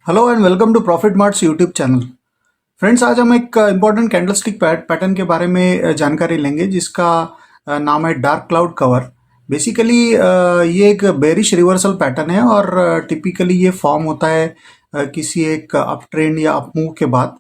Hello and welcome to profit marts YouTube channel. Friends, आज हम एक इम्पॉर्टेंट कैंडलस्टिक पैटर्न के बारे में जानकारी लेंगे जिसका नाम है डार्क क्लाउड कवर। बेसिकली ये एक बेरिश रिवर्सल पैटर्न है और टिपिकली ये फॉर्म होता है किसी एक अप ट्रेंड या अप मूव के बाद।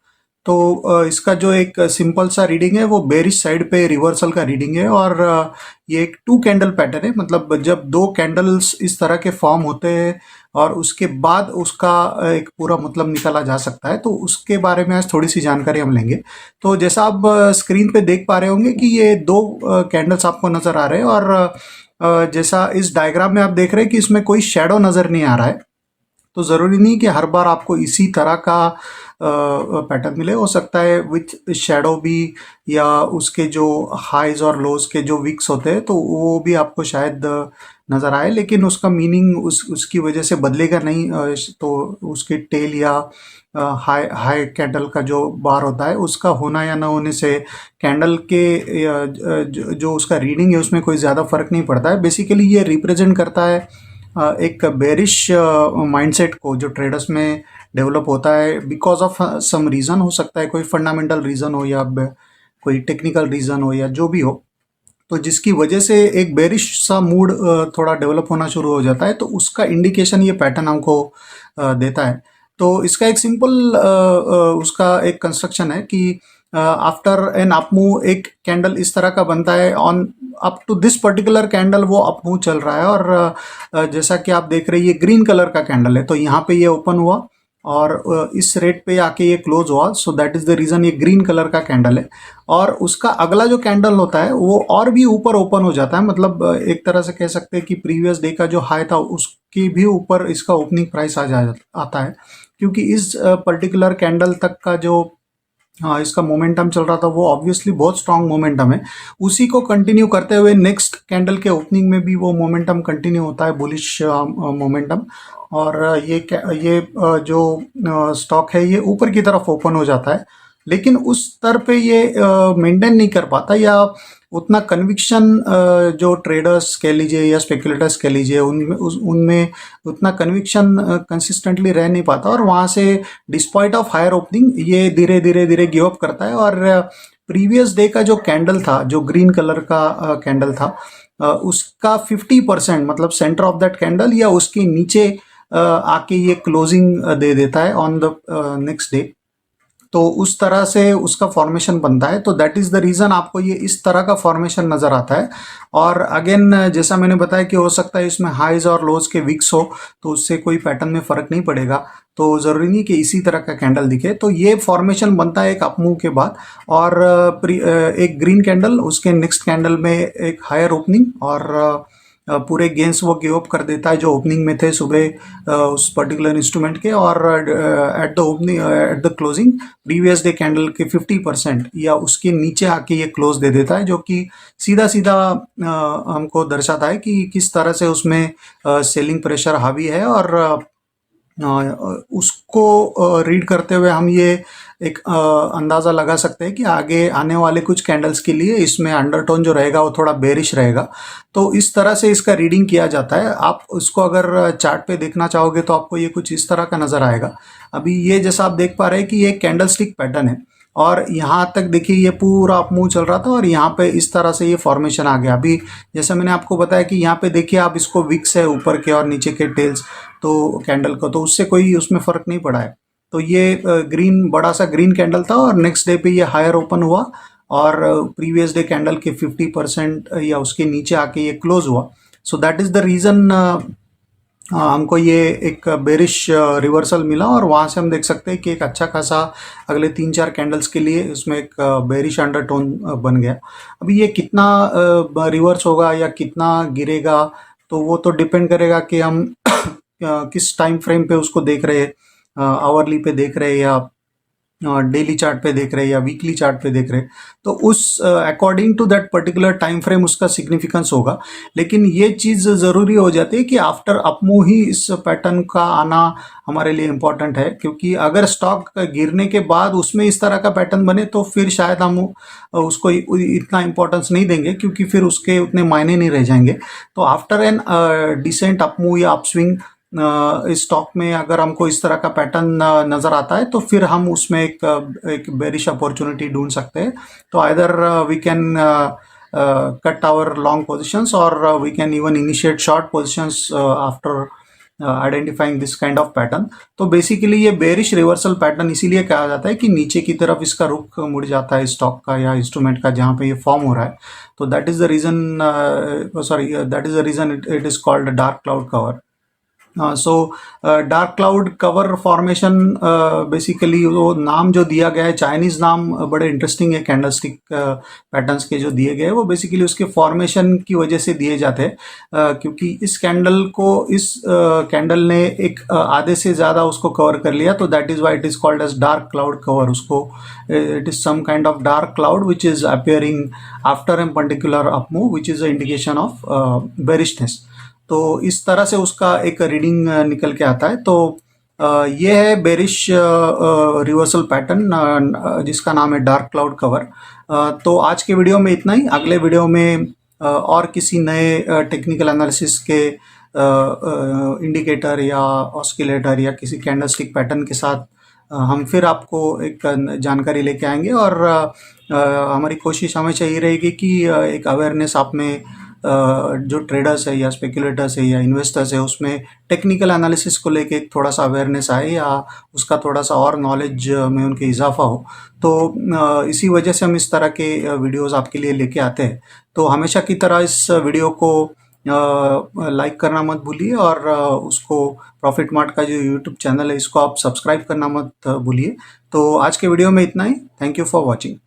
तो इसका जो एक सिंपल सा रीडिंग है वो बेरिश साइड पे रिवर्सल का रीडिंग है और ये एक टू कैंडल पैटर्न है। मतलब जब दो कैंडल्स इस तरह के फॉर्म होते हैं और उसके बाद उसका एक पूरा मतलब निकाला जा सकता है, तो उसके बारे में आज थोड़ी सी जानकारी हम लेंगे। तो जैसा आप स्क्रीन पे देख पा रहे होंगे कि ये दो कैंडल्स आपको नज़र आ रहे हैं और जैसा इस डायग्राम में आप देख रहे हैं कि इसमें कोई शेडो नज़र नहीं आ रहा है। तो ज़रूरी नहीं कि हर बार आपको इसी तरह का पैटर्न मिले, हो सकता है विथ शेडो भी, या उसके जो हाइज और लोज के जो विक्स होते हैं तो वो भी आपको शायद नज़र आए, लेकिन उसका मीनिंग उसकी वजह से बदलेगा नहीं। तो उसके टेल या हाई हाई कैंडल का जो बार होता है उसका होना या ना होने से कैंडल के जो उसका रीडिंग है उसमें कोई ज़्यादा फर्क नहीं पड़ता है। बेसिकली ये रिप्रेजेंट करता है एक बेरिश माइंडसेट को जो ट्रेडर्स में डेवलप होता है बिकॉज ऑफ सम रीज़न। हो सकता है कोई फंडामेंटल रीज़न हो या कोई टेक्निकल रीज़न हो या जो भी हो, तो जिसकी वजह से एक बेरिश सा मूड थोड़ा डेवलप होना शुरू हो जाता है, तो उसका इंडिकेशन ये पैटर्न हमको देता है। तो इसका एक सिंपल उसका एक कंस्ट्रक्शन है कि आफ्टर एन अप मूव एक कैंडल इस तरह का बनता है। On up to this particular candle वो अप मूव चल रहा है और जैसा कि आप देख रहे हैं ये ग्रीन कलर का कैंडल है, तो यहाँ पे ये ओपन हुआ और इस रेट पे आके ये क्लोज हुआ। So that is the reason ये ग्रीन कलर का कैंडल है। और उसका अगला जो कैंडल होता है वो और भी ऊपर ओपन हो जाता है। मतलब एक तरह से कह सकते हैं कि प्रीवियस डे का जो हाई था उसके भी ऊपर इसका ओपनिंग प्राइस आता है, क्योंकि इस पर्टिकुलर कैंडल तक का जो हाँ इसका मोमेंटम चल रहा था वो ऑब्वियसली बहुत स्ट्रांग मोमेंटम है। उसी को कंटिन्यू करते हुए नेक्स्ट कैंडल के ओपनिंग में भी वो मोमेंटम कंटिन्यू होता है, बुलिश मोमेंटम। और जो स्टॉक है ये ऊपर की तरफ ओपन हो जाता है, लेकिन उस स्तर पे ये मेंटेन नहीं कर पाता, या उतना कन्विक्शन जो ट्रेडर्स कह लीजिए या स्पेकुलेटर्स कह लीजिए उनमें उतना कन्विक्शन कंसिस्टेंटली रह नहीं पाता और वहाँ से डिस्पाइट ऑफ हायर ओपनिंग ये धीरे धीरे धीरे गिव अप करता है। और प्रीवियस डे का जो कैंडल था, जो ग्रीन कलर का कैंडल था, उसका 50% मतलब सेंटर ऑफ दैट कैंडल या उसके नीचे आके ये क्लोजिंग दे देता है ऑन द नेक्स्ट डे। तो उस तरह से उसका फॉर्मेशन बनता है। तो दैट इज़ द रीज़न आपको ये इस तरह का फॉर्मेशन नज़र आता है। और अगेन जैसा मैंने बताया कि हो सकता है इसमें हाइज और लोज के विक्स हो, तो उससे कोई पैटर्न में फ़र्क नहीं पड़ेगा। तो ज़रूरी नहीं कि इसी तरह का कैंडल दिखे। तो ये फॉर्मेशन बनता है एक अप मूव के बाद, और एक ग्रीन कैंडल उसके नेक्स्ट कैंडल में एक हायर ओपनिंग और पूरे गेंस वो गिव अप कर देता है जो ओपनिंग में थे सुबह उस पर्टिकुलर इंस्ट्रूमेंट के। और at the opening at the closing previous day candle के 50% या उसके नीचे आके ये क्लोज दे देता है, जो कि सीधा सीधा हमको दर्शाता है कि किस तरह से उसमें सेलिंग प्रेशर हावी है। और उसको रीड करते हुए हम ये एक अंदाज़ा लगा सकते हैं कि आगे आने वाले कुछ कैंडल्स के लिए इसमें अंडरटोन जो रहेगा वो थोड़ा बेरिश रहेगा। तो इस तरह से इसका रीडिंग किया जाता है। आप उसको अगर चार्ट पे देखना चाहोगे तो आपको ये कुछ इस तरह का नज़र आएगा। अभी ये जैसा आप देख पा रहे हैं कि ये कैंडल स्टिक पैटर्न है और यहाँ तक देखिए ये पूरा अप मूव चल रहा था और यहाँ पे इस तरह से ये फॉर्मेशन आ गया। अभी जैसा मैंने आपको बताया कि यहाँ पे देखिए आप इसको विक्स है ऊपर के और नीचे के टेल्स, तो कैंडल को, तो उससे कोई उसमें फ़र्क नहीं पड़ा है। तो ये ग्रीन बड़ा सा ग्रीन कैंडल था और नेक्स्ट डे पे ये हायर ओपन हुआ और प्रीवियस डे कैंडल के 50% या उसके नीचे आके ये क्लोज हुआ। So that is the reason हमको ये एक बेरिश रिवर्सल मिला और वहाँ से हम देख सकते हैं कि एक अच्छा खासा अगले 3-4 कैंडल्स के लिए इसमें एक बेरिश अंडरटोन बन गया। अभी ये कितना रिवर्स होगा या कितना गिरेगा तो वो तो डिपेंड करेगा कि हम किस टाइम फ्रेम पे उसको देख रहे हैं, आवरली पे देख रहे हैं या डेली चार्ट पे देख रहे हैं या वीकली चार्ट पे देख रहे हैं। तो उस according to that particular time frame उसका सिग्निफिकेंस होगा। लेकिन ये चीज़ ज़रूरी हो जाती है कि आफ्टर अपमूव ही इस पैटर्न का आना हमारे लिए इम्पॉर्टेंट है, क्योंकि अगर स्टॉक गिरने के बाद उसमें इस तरह का पैटर्न बने तो फिर शायद हम उसको इतना इम्पोर्टेंस नहीं देंगे, क्योंकि फिर उसके उतने मायने नहीं रह जाएंगे। तो आफ्टर एन डिसेंट अपमूव या अपस्विंग इस स्टॉक में अगर हमको इस तरह का पैटर्न नज़र आता है तो फिर हम उसमें एक बेरिश अपॉर्चुनिटी ढूंढ सकते हैं। तो either we can cut our long positions, or we can even initiate short positions after identifying this kind of pattern. तो बेसिकली ये बेरिश रिवर्सल पैटर्न इसीलिए कहा जाता है कि नीचे की तरफ इसका रुख मुड़ जाता है स्टॉक का या इंस्ट्रूमेंट का जहाँ पे ये फॉर्म हो रहा है। तो that is the reason, sorry, that is the reason it is called dark cloud cover. So dark cloud cover formation, basically वो नाम जो दिया गया है, चाइनीज नाम बड़े इंटरेस्टिंग है कैंडलस्टिक पैटर्न्स के जो दिए गए, वो बेसिकली उसके फॉर्मेशन की वजह से दिए जाते हैं, क्योंकि इस कैंडल को, इस कैंडल ने एक आधे से ज़्यादा उसको कवर कर लिया, तो that is why it is called as dark cloud cover. उसको it is some kind of dark cloud which is appearing after a particular up move which is a indication of bearishness. तो इस तरह से उसका एक reading निकल के आता है। तो ये है बेरिश रिवर्सल पैटर्न जिसका नाम है डार्क क्लाउड कवर। तो आज के वीडियो में इतना ही। अगले वीडियो में और किसी नए टेक्निकल एनालिसिस के इंडिकेटर या ऑस्किलेटर या किसी कैंडलस्टिक पैटर्न के साथ हम फिर आपको एक जानकारी लेके आएंगे। और हमारी कोशिश हमेशा ये रहेगी कि एक अवेयरनेस आप में जो ट्रेडर्स है या स्पेकुलेटर्स है या इन्वेस्टर्स है उसमें टेक्निकल एनालिसिस को लेके थोड़ा सा अवेयरनेस आए या उसका थोड़ा सा और नॉलेज में उनके इजाफा हो। तो इसी वजह से हम इस तरह के वीडियोस आपके लिए लेके आते हैं। तो हमेशा की तरह इस वीडियो को लाइक करना मत भूलिए, और उसको प्रॉफिट मार्ट का जो यूट्यूब चैनल है इसको आप सब्सक्राइब करना मत भूलिए। तो आज के वीडियो में इतना ही। Thank you for watching.